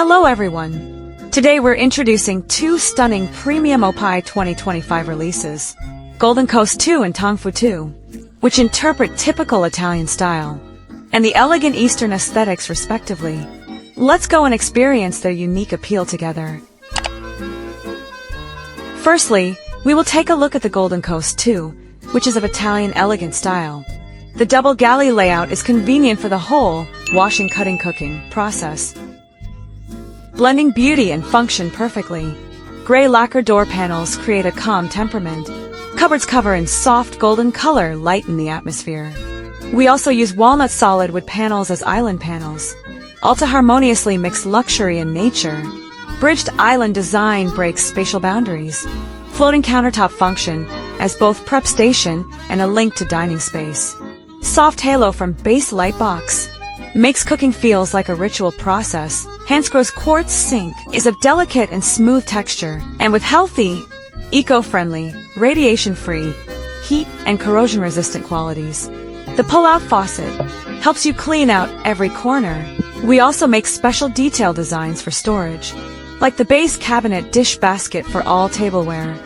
Hello everyone! Today we're introducing two stunning premium Oppein 2025 releases, Golden Coast 2 and Tangfu 2, which interpret typical Italian style and the elegant Eastern aesthetics respectively. Let's go and experience their unique appeal together. Firstly, we will take a look at the Golden Coast 2, which is of Italian elegant style. The double galley layout is convenient for the whole washing, cutting, cooking process, blending beauty and function perfectly. Gray lacquer door panels create a calm temperament. Cupboards cover in soft golden color lighten the atmosphere. We also use walnut solid wood panels as island panels, all to harmoniously mix luxury and nature. Bridged island design breaks spatial boundaries. Floating countertop function as both prep station and a link to dining space. Soft halo from base light box makes cooking feels like a ritual process. Hansgrohe's quartz sink is of delicate and smooth texture, and with healthy, eco-friendly, radiation-free, heat and corrosion-resistant qualities. The pull-out faucet helps you clean out every corner. We also make special detail designs for storage, like the base cabinet dish basket for all tableware.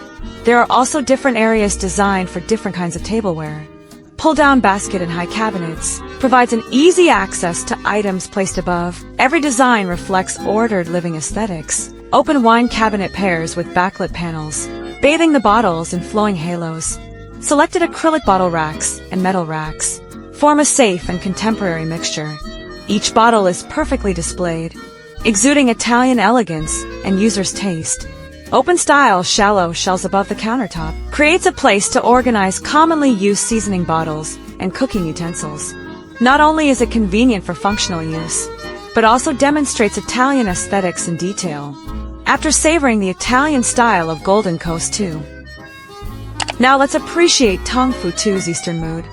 There are also different areas designed for different kinds of tableware. Pull-down basket and high cabinets provides an easy access to items placed above. Every design reflects ordered living aesthetics. Open wine cabinet pairs with backlit panels, bathing the bottles in flowing halos. Selected acrylic bottle racks and metal racks form a safe and contemporary mixture. Each bottle is perfectly displayed, exuding Italian elegance and user's taste. Open-style shallow shelves above the countertop creates a place to organize commonly used seasoning bottles and cooking utensils. Not only is it convenient for functional use, but also demonstrates Italian aesthetics and detail. After savoring the Italian style of Golden Coast 2, now let's appreciate Tangfu 2's Eastern mood.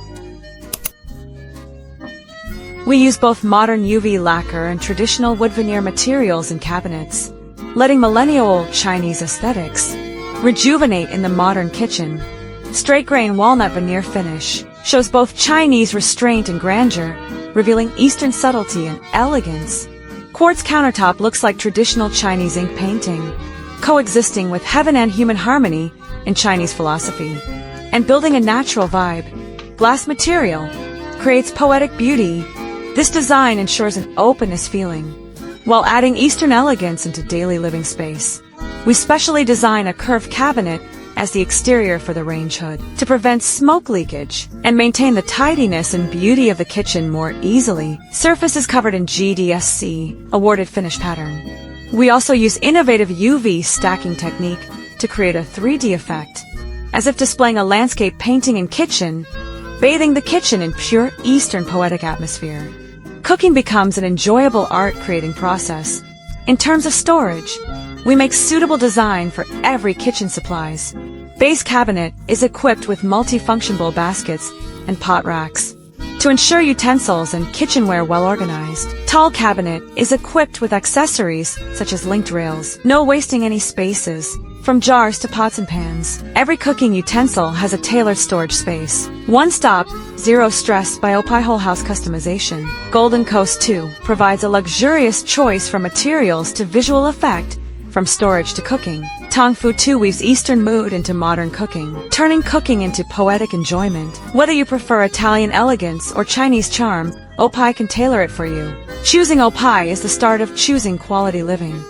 We use both modern UV lacquer and traditional wood veneer materials in cabinets, letting millennial Chinese aesthetics rejuvenate in the modern kitchen. Straight grain walnut veneer finish shows both Chinese restraint and grandeur, revealing Eastern subtlety and elegance. Quartz countertop looks like traditional Chinese ink painting, coexisting with heaven and human harmony in Chinese philosophy, and building a natural vibe. Glass material creates poetic beauty. This design ensures an openness feeling, while adding Eastern elegance into daily living space. We specially design a curved cabinet as the exterior for the range hood to prevent smoke leakage and maintain the tidiness and beauty of the kitchen more easily. Surface is covered in GDSC awarded finish pattern. We also use innovative UV stacking technique to create a 3D effect, as if displaying a landscape painting in kitchen, bathing the kitchen in pure Eastern poetic atmosphere. Cooking becomes an enjoyable art-creating process. In terms of storage, we make suitable design for every kitchen supplies. Base cabinet is equipped with multi-function bowl baskets and pot racks to ensure utensils and kitchenware well organized. Tall cabinet is equipped with accessories such as linked rails, no wasting any spaces. From jars to pots and pans, every cooking utensil has a tailored storage space. One stop, zero stress by Oppein Whole House Customization. Golden Coast 2 provides a luxurious choice from materials to visual effect, from storage to cooking. Tangfu 2 weaves Eastern mood into modern cooking, turning cooking into poetic enjoyment. Whether you prefer Italian elegance or Chinese charm, Oppein can tailor it for you. Choosing Oppein is the start of choosing quality living.